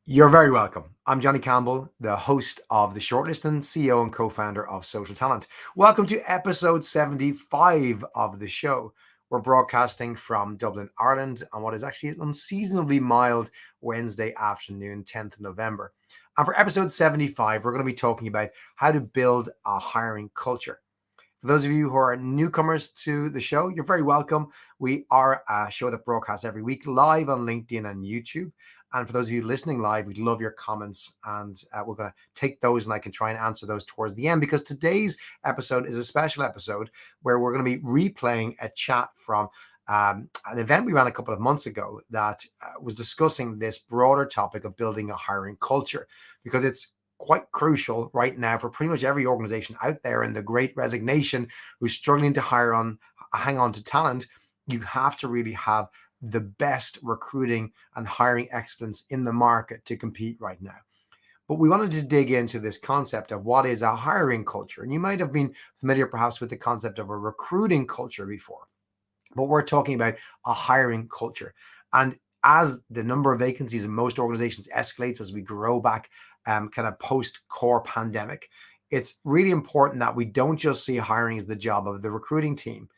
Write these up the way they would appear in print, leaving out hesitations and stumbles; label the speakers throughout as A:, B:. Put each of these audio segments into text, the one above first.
A: You're very welcome. I'm Johnny Campbell, the host of the Shortlist and CEO and co-founder of SocialTalent. Welcome to episode 75 of the show. We're broadcasting from Dublin, Ireland on what is actually an unseasonably mild Wednesday afternoon, 10th of November. And for episode 75, we're going to be talking about how to build a hiring culture. For those of you who are newcomers to the show, you're very welcome. We are a show that broadcasts every week live on LinkedIn and YouTube. And for those of you listening live, we'd love your comments, and we're going to take those and I can try and answer those towards the end, because today's episode is a special episode where we're going to be replaying a chat from an event we ran a couple of months ago that was discussing this broader topic of building a hiring culture, because it's quite crucial right now for pretty much every organization out there in the great resignation who's struggling to hang on to talent. You have to really have the best recruiting and hiring excellence in the market to compete right now. But we wanted to dig into this concept of what is a hiring culture. And you might have been familiar perhaps with the concept of a recruiting culture before, but we're talking about a hiring culture. And as the number of vacancies in most organizations escalates as we grow back kind of post-core pandemic, it's really important that we don't just see hiring as the job of the recruiting team.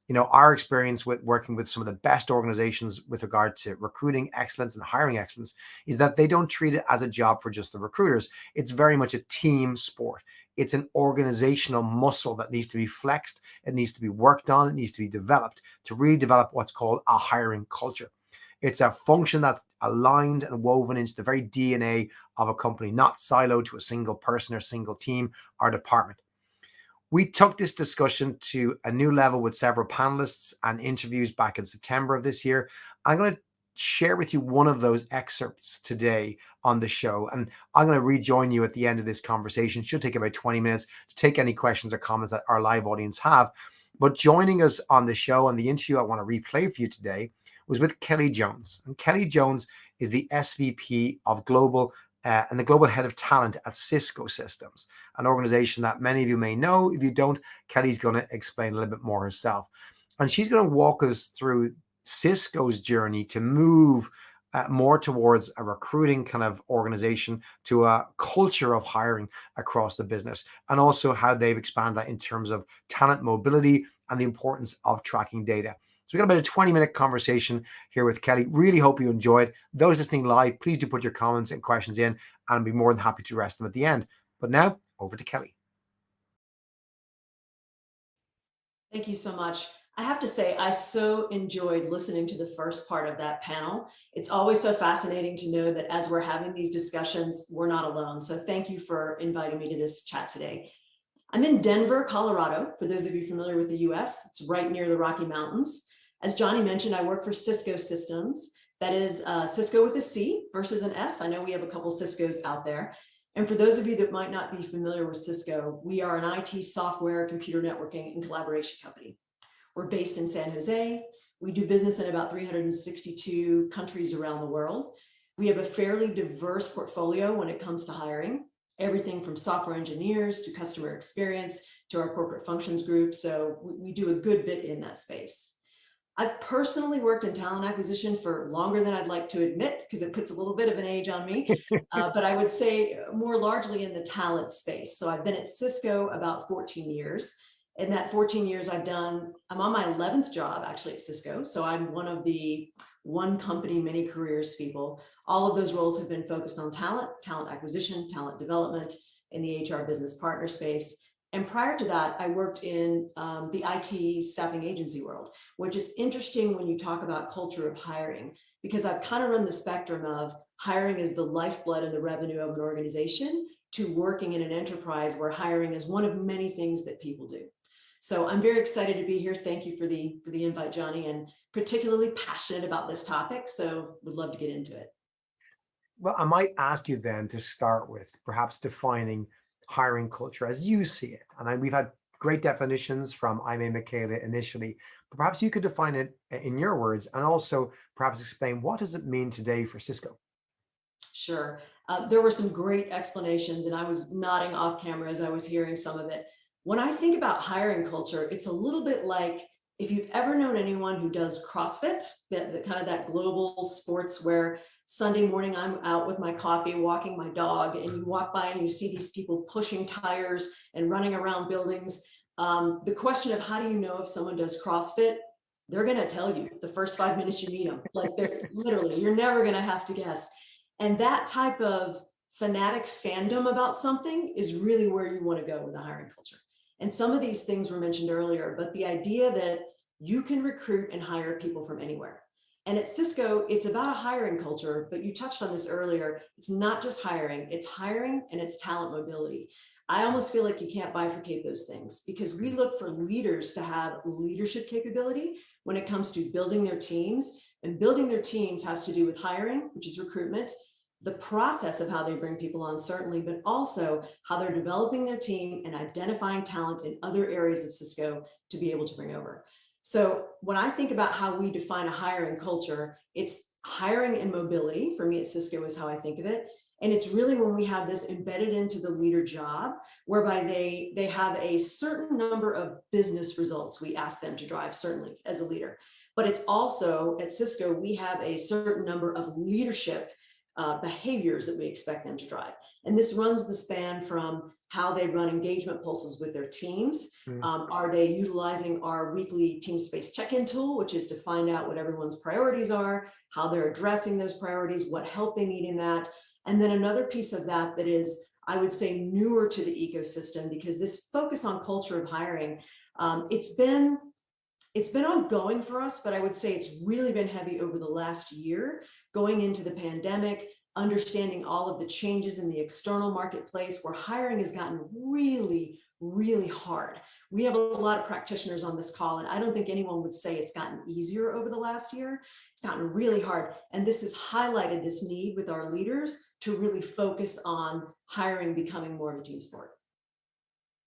A: You know, our experience with working with some of the best organizations with regard to recruiting excellence and hiring excellence is that they don't treat it as a job for just the recruiters. It's very much a team sport. It's an organizational muscle that needs to be flexed. It needs to be worked on. It needs to be developed to really develop what's called a hiring culture. It's a function that's aligned and woven into the very DNA of a company, not siloed to a single person or single team or department. We took this discussion to a new level with several panelists and interviews back in September of this year. I'm going to share with you one of those excerpts today on the show, and I'm going to rejoin you at the end of this conversation. It should take about 20 minutes to take any questions or comments that our live audience have. But joining us on the show and the interview I want to replay for you today was with Kelly Jones. And Kelly Jones is the SVP of Global and the global head of talent at Cisco Systems, an organization that many of you may know. If you don't, Kelly's going to explain a little bit more herself. And she's going to walk us through Cisco's journey to move more towards a recruiting kind of organization to a culture of hiring across the business, and also how they've expanded that in terms of talent mobility and the importance of tracking data. So we got about a 20-minute conversation here with Kelly. Really hope you enjoyed. Those listening live, please do put your comments and questions in, and I'll be more than happy to address them at the end. But now, over to Kelly.
B: Thank you so much. I have to say, I so enjoyed listening to the first part of that panel. It's always so fascinating to know that as we're having these discussions, we're not alone. So thank you for inviting me to this chat today. I'm in Denver, Colorado, for those of you familiar with the US. It's right near the Rocky Mountains. As Johnny mentioned, I work for Cisco Systems. That is Cisco with a C versus an S. I know we have a couple Ciscos out there. And for those of you that might not be familiar with Cisco, we are an IT software, computer networking, and collaboration company. We're based in San Jose. We do business in about 362 countries around the world. We have a fairly diverse portfolio when it comes to hiring, everything from software engineers to customer experience to our corporate functions group. So we do a good bit in that space. I've personally worked in talent acquisition for longer than I'd like to admit, because it puts a little bit of an age on me, but I would say more largely in the talent space. So I've been at Cisco about 14 years. In that 14 years I'm on my 11th job actually at Cisco. So I'm one of the one company, many careers people. All of those roles have been focused on talent acquisition, talent development in the HR business partner space. And prior to that, I worked in the IT staffing agency world, which is interesting when you talk about culture of hiring, because I've kind of run the spectrum of hiring as the lifeblood and the revenue of an organization to working in an enterprise where hiring is one of many things that people do. So I'm very excited to be here. Thank you for the invite, Johnny, and particularly passionate about this topic. So would love to get into it.
A: Well, I might ask you then to start with perhaps defining hiring culture as you see it. And we've had great definitions from Aimee Michaela initially, but perhaps you could define it in your words and also perhaps explain what does it mean today for Cisco?
B: Sure. There were some great explanations, and I was nodding off camera as I was hearing some of it. When I think about hiring culture, it's a little bit like if you've ever known anyone who does CrossFit, that kind of that global sports where Sunday morning I'm out with my coffee, walking my dog, and you walk by and you see these people pushing tires and running around buildings. The question of how do you know if someone does CrossFit? They're going to tell you the first 5 minutes you meet them. Like they're literally, you're never going to have to guess. And that type of fanatic fandom about something is really where you want to go with the hiring culture. And some of these things were mentioned earlier, but the idea that you can recruit and hire people from anywhere. And at Cisco, it's about a hiring culture, but you touched on this earlier. It's not just hiring and it's talent mobility. I almost feel like you can't bifurcate those things because we look for leaders to have leadership capability when it comes to building their teams. And building their teams has to do with hiring, which is recruitment, the process of how they bring people on, certainly, but also how they're developing their team and identifying talent in other areas of Cisco to be able to bring over. So when I think about how we define a hiring culture, it's hiring and mobility. For me at Cisco is how I think of it. And it's really when we have this embedded into the leader job, whereby they have a certain number of business results we ask them to drive, certainly as a leader. But it's also at Cisco, we have a certain number of leadership behaviors that we expect them to drive. And this runs the span from how they run engagement pulses with their teams. Are they utilizing our weekly team space check-in tool, which is to find out what everyone's priorities are, how they're addressing those priorities, what help they need in that. And then another piece of that that is, I would say, newer to the ecosystem, because this focus on culture of hiring, it's been ongoing for us, but I would say it's really been heavy over the last year, going into the pandemic, understanding all of the changes in the external marketplace where hiring has gotten really, really hard. We have a lot of practitioners on this call, and I don't think anyone would say it's gotten easier over the last year. It's gotten really hard. And this has highlighted this need with our leaders to really focus on hiring becoming more of a team sport.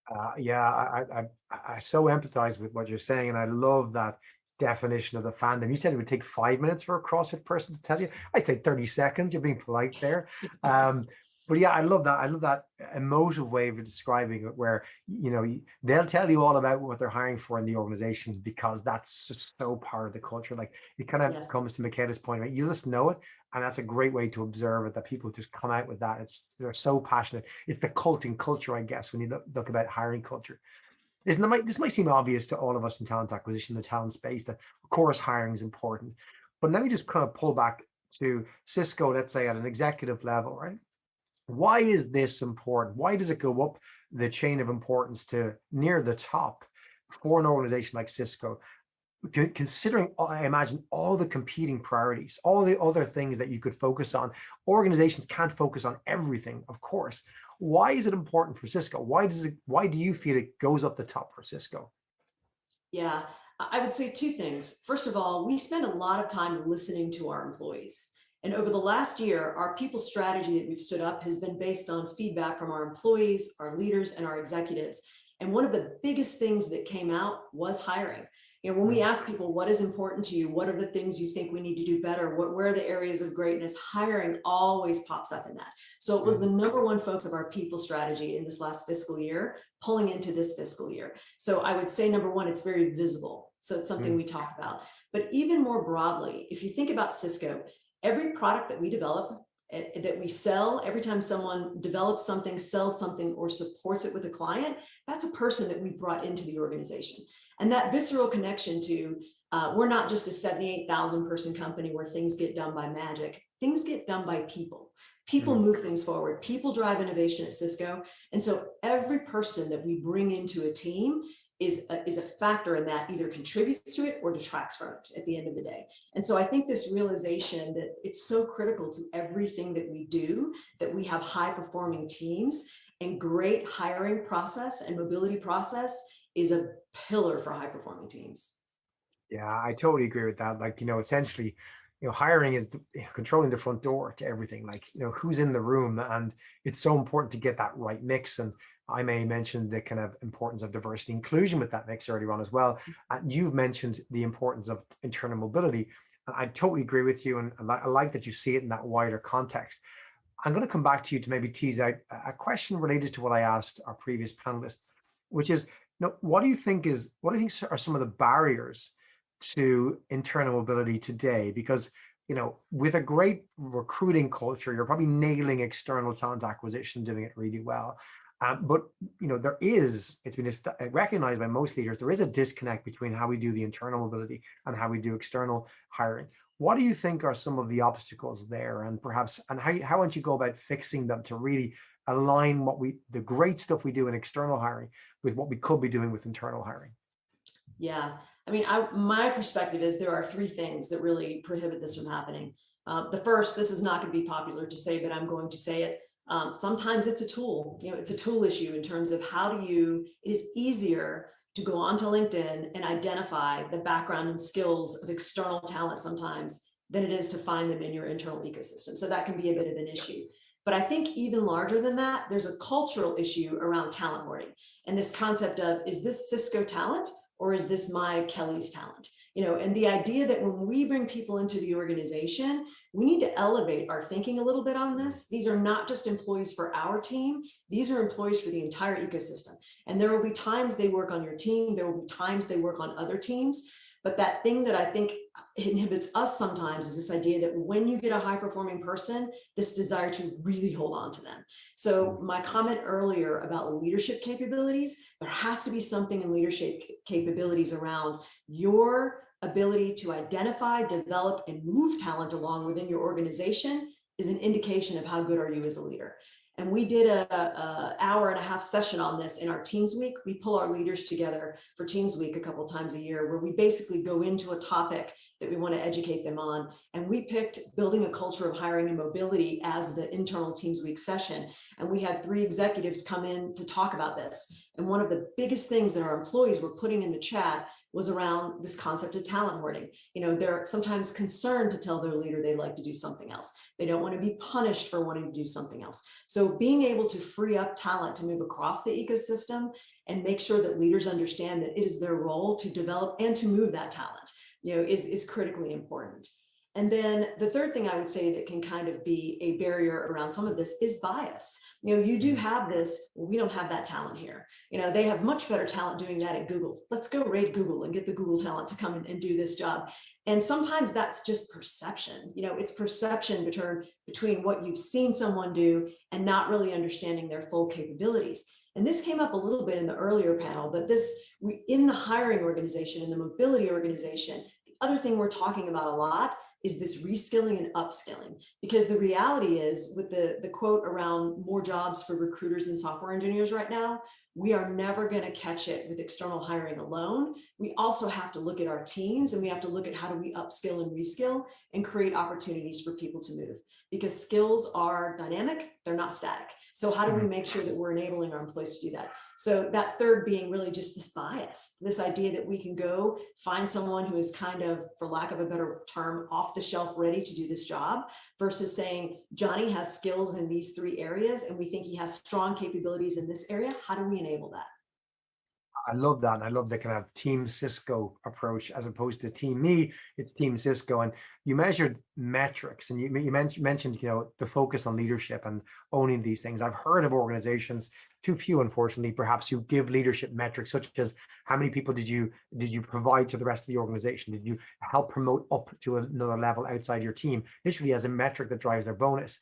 A: I so empathize with what you're saying, and I love that definition of the fandom. You said it would take 5 minutes for a CrossFit person to tell you. I'd say 30 seconds. You're being polite there. But yeah, I love that. I love that emotive way of describing it, where they'll tell you all about what they're hiring for in the organization, because that's just so part of the culture. Like it kind of comes to Michaela's point, right? You just know it, and that's a great way to observe it. That people just come out with that. They're so passionate. It's the culting culture, I guess, when you look about hiring culture. This might seem obvious to all of us in talent acquisition, the talent space, that of course hiring is important. But let me just kind of pull back to Cisco, let's say at an executive level, right? Why is this important? Why does it go up the chain of importance to near the top for an organization like Cisco? Considering, I imagine, all the competing priorities, all the other things that you could focus on. Organizations can't focus on everything, of course. Why is it important for Cisco? Why do you feel it goes up the top for Cisco?
B: Yeah, I would say two things. First of all, we spend a lot of time listening to our employees. And over the last year, our people strategy that we've stood up has been based on feedback from our employees, our leaders, and our executives. And one of the biggest things that came out was hiring. When we ask people, what is important to you? What are the things you think we need to do better? Where are the areas of greatness? Hiring always pops up in that. So it was the number one focus of our people strategy in this last fiscal year, pulling into this fiscal year. So I would say, number one, it's very visible. So it's something we talk about. But even more broadly, if you think about Cisco, every product that we develop, that we sell, every time someone develops something, sells something, or supports it with a client, that's a person that we brought into the organization. And that visceral connection to, we're not just a 78,000 person company where things get done by magic. Things get done by people. People move things forward. People drive innovation at Cisco. And so every person that we bring into a team is a factor in that, either contributes to it or detracts from it at the end of the day. And so I think this realization that it's so critical to everything that we do, that we have high performing teams, and great hiring process and mobility process is a pillar for high performing teams.
A: Yeah, I totally agree with that. Like, essentially, hiring is controlling the front door to everything. Like, who's in the room, and it's so important to get that right mix. And I may mention the kind of importance of diversity inclusion with that mix earlier on as well. And you've mentioned the importance of internal mobility. And I totally agree with you. And I like that you see it in that wider context. I'm going to come back to you to maybe tease out a question related to what I asked our previous panelists, which is, what do you think are some of the barriers to internal mobility today? Because, with a great recruiting culture, you're probably nailing external talent acquisition, doing it really well. But it's been recognized by most leaders, there is a disconnect between how we do the internal mobility and how we do external hiring. What do you think are some of the obstacles there, and how would you go about fixing them to really align the great stuff we do in external hiring with what we could be doing with internal hiring?
B: Yeah, I mean, my perspective is there are three things that really prohibit this from happening. The first, this is not going to be popular to say, but I'm going to say it. Sometimes it's a tool, it's a tool issue in terms of it is easier to go onto LinkedIn and identify the background and skills of external talent sometimes than it is to find them in your internal ecosystem. So that can be a bit of an issue. But I think even larger than that, there's a cultural issue around talent hoarding. And this concept of, is this Cisco talent or is this my Kelly's talent? And the idea that when we bring people into the organization, we need to elevate our thinking a little bit on this. These are not just employees for our team. These are employees for the entire ecosystem. And there will be times they work on your team. There will be times they work on other teams. But that thing that I think inhibits us sometimes is this idea that when you get a high-performing person, this desire to really hold on to them. So my comment earlier about leadership capabilities, there has to be something in leadership capabilities around your ability to identify, develop, and move talent along within your organization is an indication of how good are you as a leader. And we did a hour and a half session on this in our Teams Week. We pull our leaders together for Teams Week a couple times a year, where we basically go into a topic that we want to educate them on. And we picked building a culture of hiring and mobility as the internal Teams Week session. And we had 3 executives come in to talk about this. And one of the biggest things that our employees were putting in the chat was around this concept of talent hoarding. They're sometimes concerned to tell their leader they'd like to do something else. They don't want to be punished for wanting to do something else. So being able to free up talent to move across the ecosystem and make sure that leaders understand that it is their role to develop and to move that talent, is critically important. And then the third thing I would say that can kind of be a barrier around some of this is bias. You do have this, well, we don't have that talent here. They have much better talent doing that at Google. Let's go raid Google and get the Google talent to come in and do this job. And sometimes that's just perception. It's perception between what you've seen someone do and not really understanding their full capabilities. And this came up a little bit in the earlier panel, but in the hiring organization, in the mobility organization, the other thing we're talking about a lot is this reskilling and upskilling. Because the reality is, with the quote around more jobs for recruiters and software engineers right now, we are never going to catch it with external hiring alone. We also have to look at our teams, and we have to look at how do we upskill and reskill and create opportunities for people to move. Because skills are dynamic, they're not static. So how do we make sure that we're enabling our employees to do that? So that third being really just this bias, this idea that we can go find someone who is kind of, for lack of a better term, off the shelf, ready to do this job, versus saying, Johnny has skills in these 3 areas, and we think he has strong capabilities in this area. How do we enable that?
A: I love that. And I love the kind of Team Cisco approach as opposed to Team Me. It's Team Cisco. And you measured metrics, and you mentioned, the focus on leadership and owning these things. I've heard of organizations, too few, unfortunately, perhaps, who give leadership metrics such as how many people did you provide to the rest of the organization? Did you help promote up to another level outside your team? Literally as a metric that drives their bonus.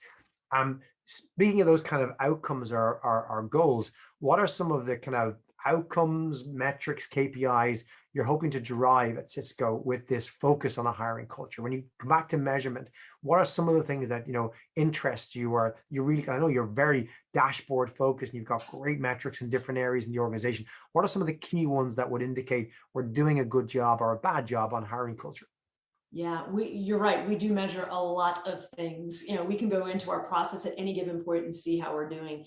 A: Speaking of those kind of outcomes or goals, what are some of the kind of outcomes, metrics, KPIs you're hoping to drive at Cisco with this focus on a hiring culture? When you come back to measurement, what are some of the things that interest you, or you really, I know you're very dashboard focused and you've got great metrics in different areas in the organization. What are some of the key ones that would indicate we're doing a good job or a bad job on hiring culture?
B: Yeah, you're right. We do measure a lot of things. We can go into our process at any given point and see how we're doing.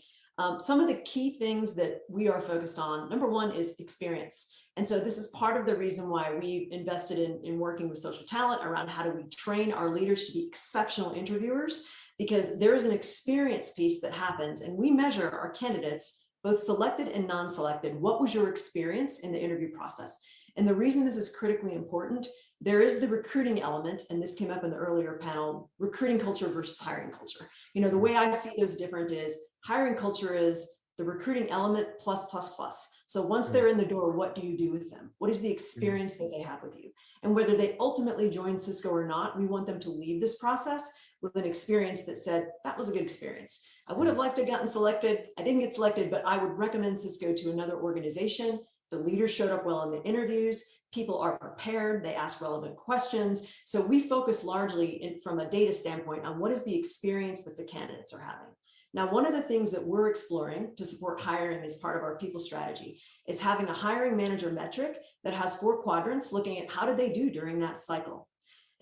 B: Some of the key things that we are focused on, number one is experience. And so this is part of the reason why we've invested in working with SocialTalent around how do we train our leaders to be exceptional interviewers, because there is an experience piece that happens, and we measure our candidates, both selected and non-selected. What was your experience in the interview process? And the reason this is critically important, there is the recruiting element, and this came up in the earlier panel, recruiting culture versus hiring culture. The way I see those different is hiring culture is the recruiting element plus, plus, plus. So once they're in the door, what do you do with them? What is the experience that they have with you? And whether they ultimately join Cisco or not, we want them to leave this process with an experience that said, that was a good experience. I would have liked to have gotten selected. I didn't get selected, but I would recommend Cisco to another organization. The leaders showed up well in the interviews. People are prepared. They ask relevant questions. So we focus largely from a data standpoint on what is the experience that the candidates are having. Now, one of the things that we're exploring to support hiring as part of our people strategy is having a hiring manager metric that has 4 quadrants looking at how did they do during that cycle.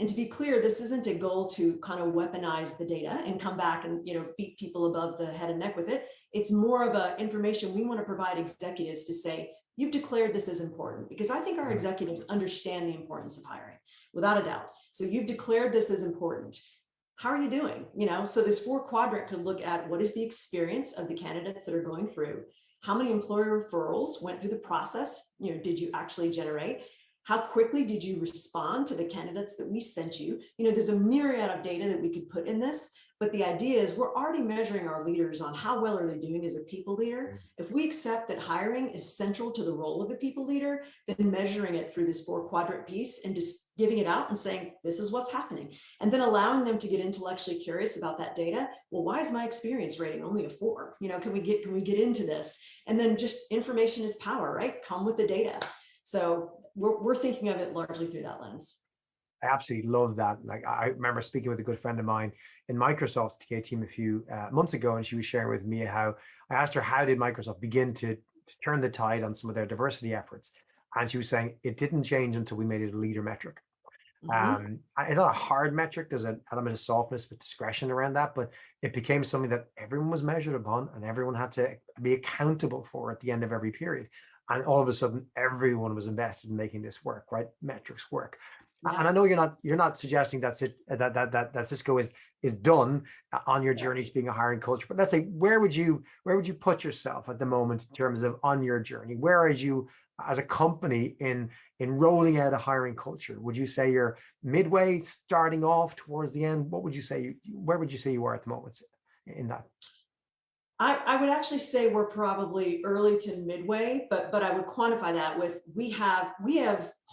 B: And to be clear, this isn't a goal to kind of weaponize the data and come back and beat people above the head and neck with it. It's more of a information we want to provide executives to say, you've declared this as important, because I think our executives understand the importance of hiring, without a doubt. So you've declared this as important. How are you doing? So this 4 quadrant could look at what is the experience of the candidates that are going through, how many employer referrals went through the process, did you actually generate? How quickly did you respond to the candidates that we sent you? There's a myriad of data that we could put in this, but the idea is we're already measuring our leaders on how well are they doing as a people leader. If we accept that hiring is central to the role of a people leader, then measuring it through this 4 quadrant piece and just giving it out and saying, this is what's happening. And then allowing them to get intellectually curious about that data. Well, why is my experience rating only a 4? Can we get into this? And then just information is power, right? Come with the data. So we're thinking of it largely through that lens.
A: I absolutely love that. Like, I remember speaking with a good friend of mine in Microsoft's TA team a few months ago, and she was sharing with me how I asked her, how did Microsoft begin to turn the tide on some of their diversity efforts? And she was saying it didn't change until we made it a leader metric. It's not a hard metric. There's an element of softness with discretion around that, but it became something that everyone was measured upon and everyone had to be accountable for at the end of every period. And all of a sudden, everyone was invested in making this work, right? Metrics work. Yeah. And I know you're not suggesting that Cisco is done on your journey to being a hiring culture. But let's say, where would you put yourself at the moment in terms of on your journey? Where are you as a company in rolling out a hiring culture? Would you say you're midway, starting off, towards the end? What would you say? Where would you say you are at the moment in that?
B: I would actually say we're probably early to midway, but I would quantify that with we have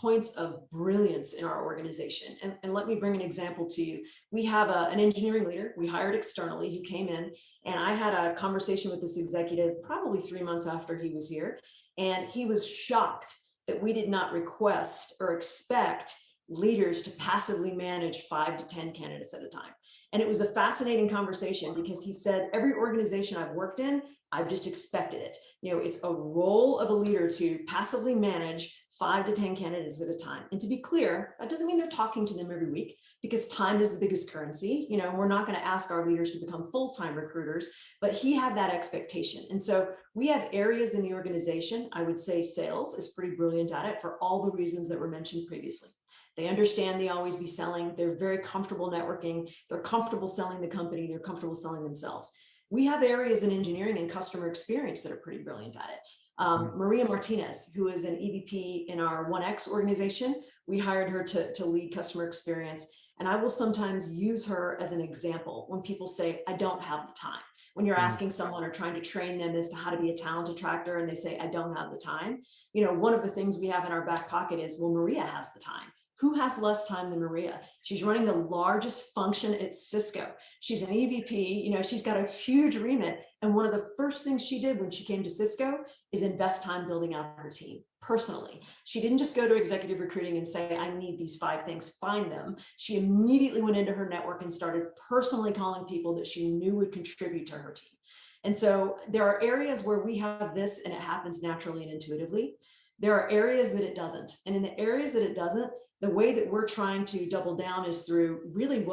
B: points of brilliance in our organization. And let me bring an example to you. We have an engineering leader we hired externally who came in, and I had a conversation with this executive probably 3 months after he was here, and he was shocked that we did not request or expect leaders to passively manage 5 to 10 candidates at a time. And it was a fascinating conversation because he said, every organization I've worked in, I've just expected it. It's a role of a leader to passively manage 5 to 10 candidates at a time. And to be clear, that doesn't mean they're talking to them every week, because time is the biggest currency. We're not going to ask our leaders to become full-time recruiters, but he had that expectation. And so we have areas in the organization, I would say sales is pretty brilliant at it for all the reasons that were mentioned previously. They understand they always be selling. They're very comfortable networking. They're comfortable selling the company. They're comfortable selling themselves. We have areas in engineering and customer experience that are pretty brilliant at it. Maria Martinez, who is an EVP in our 1X organization, we hired her to lead customer experience. And I will sometimes use her as an example when people say, I don't have the time. When you're asking someone or trying to train them as to how to be a talent attractor and they say, I don't have the time. One of the things we have in our back pocket is, well, Maria has the time. Who has less time than Maria? She's running the largest function at Cisco. She's an EVP, she's got a huge remit. And one of the first things she did when she came to Cisco is invest time building out her team personally. She didn't just go to executive recruiting and say, I need these 5 things, find them. She immediately went into her network and started personally calling people that she knew would contribute to her team. And so there are areas where we have this and it happens naturally and intuitively. There are areas that it doesn't. And in the areas that it doesn't, the way that we're trying to double down is through really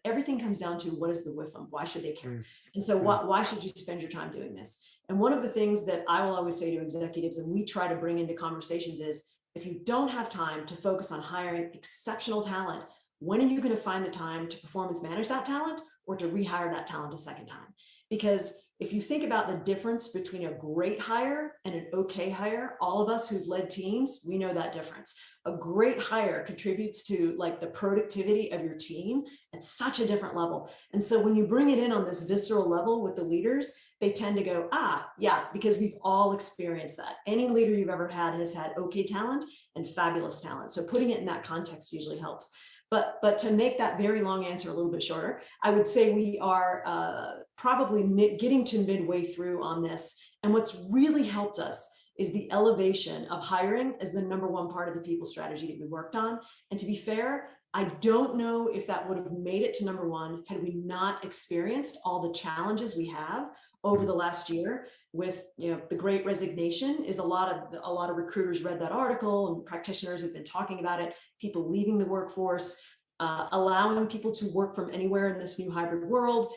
B: everything comes down to what is the WIFM? Why should they care? And so why should you spend your time doing this? And one of the things that I will always say to executives, and we try to bring into conversations, is if you don't have time to focus on hiring exceptional talent, when are you going to find the time to performance manage that talent or to rehire that talent a second time? Because If you think about the difference between a great hire and an okay hire, all of us who've led teams, we know that difference. A great hire contributes to like the productivity of your team at such a different level. And so when you bring it in on this visceral level with the leaders, they tend to go, yeah, because we've all experienced that. Any leader you've ever had has had okay talent and fabulous talent. So putting it in that context usually helps. But to make that very long answer a little bit shorter, I would say we are probably getting to midway through on this. And what's really helped us is the elevation of hiring as the number one part of the people strategy that we worked on. And to be fair, I don't know if that would have made it to number one had we not experienced all the challenges we have over the last year with, the great resignation. Is a lot of recruiters read that article, and practitioners have been talking about it, people leaving the workforce, allowing people to work from anywhere in this new hybrid world.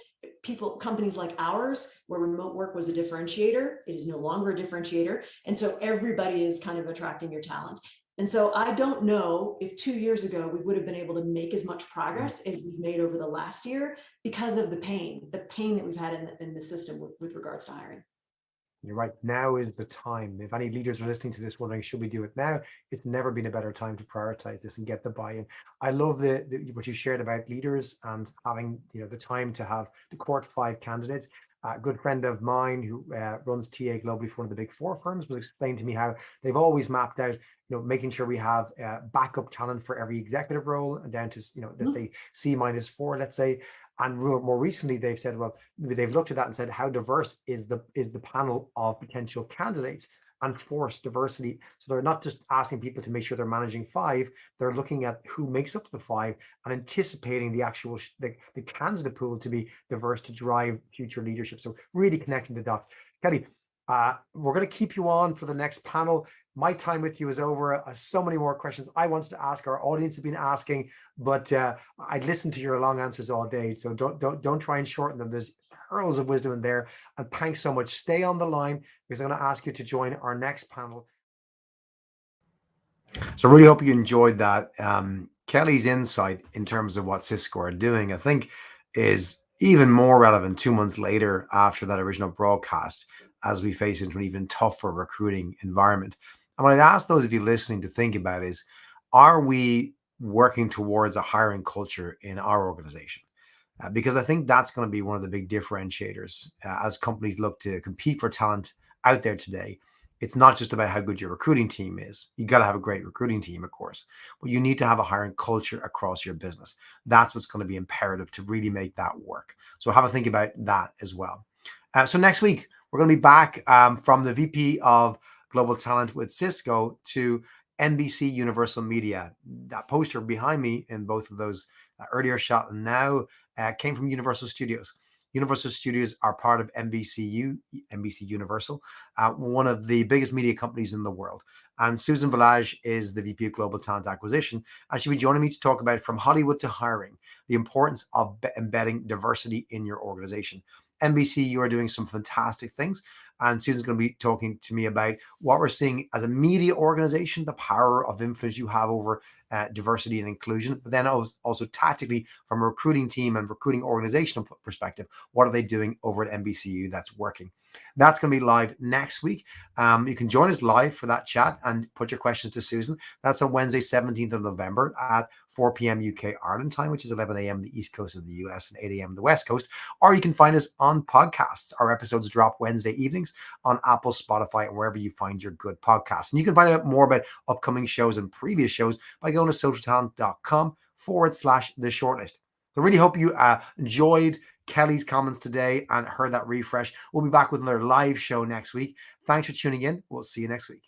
B: Companies like ours, where remote work was a differentiator, it is no longer a differentiator. And so everybody is kind of attracting your talent. And so I don't know if 2 years ago we would have been able to make as much progress as we've made over the last year because of the pain that we've had in the system with regards to hiring.
A: You're right. Now is the time. If any leaders are listening to this wondering, should we do it now? It's never been a better time to prioritize this and get the buy-in. I love what you shared about leaders and having the time to have to court 5 candidates. A good friend of mine who runs TA globally for one of the big 4 firms was explaining to me how they've always mapped out, making sure we have backup talent for every executive role, and down to let's say C-4, let's say. And more recently, they've said, well, they've looked at that and said, how diverse is the panel of potential candidates, and force diversity. So they're not just asking people to make sure they're managing 5, they're looking at who makes up the 5 and anticipating the actual the candidate pool to be diverse to drive future leadership. So really connecting the dots. Kelly, we're going to keep you on for the next panel. My time with you is over. So many more questions I wanted to ask, our audience have been asking, but I'd listen to your long answers all day. So don't try and shorten them. There's pearls of wisdom in there. And thanks so much. Stay on the line, because I'm going to ask you to join our next panel. So I really hope you enjoyed that. Kelly's insight in terms of what Cisco are doing, I think, is even more relevant 2 months later after that original broadcast, as we face into an even tougher recruiting environment. And what I'd ask those of you listening to think about is, are we working towards a hiring culture in our organization? Because I think that's going to be one of the big differentiators as companies look to compete for talent out there today. It's not just about how good your recruiting team is. You got to have a great recruiting team, of course, but you need to have a hiring culture across your business. That's what's going to be imperative to really make that work. So have a think about that as well. So next week, we're going to be back from the VP of Global Talent with Cisco to NBC Universal Media. That poster behind me in both of those earlier shot and now came from Universal Studios. Universal Studios are part of NBC Universal, one of the biggest media companies in the world. And Susan Village is the VP of Global Talent Acquisition, and she'll be joining me to talk about, from Hollywood to hiring, the importance of embedding diversity in your organization. NBC, you are doing some fantastic things. And Susan's going to be talking to me about what we're seeing as a media organization, the power of influence you have over diversity and inclusion, but then also tactically from a recruiting team and recruiting organizational perspective, what are they doing over at NBCU that's working? That's going to be live next week. You can join us live for that chat and put your questions to Susan. That's on Wednesday, 17th of November at 4 p.m. UK Ireland time, which is 11 a.m. the East Coast of the US and 8 a.m. the West Coast. Or you can find us on podcasts. Our episodes drop Wednesday evenings on Apple, Spotify, and wherever you find your good podcasts. And you can find out more about upcoming shows and previous shows by going to socialtalent.com/the shortlist. So really hope you enjoyed Kelly's comments today and heard that refresh. We'll be back with another live show next week. Thanks for tuning in. We'll see you next week.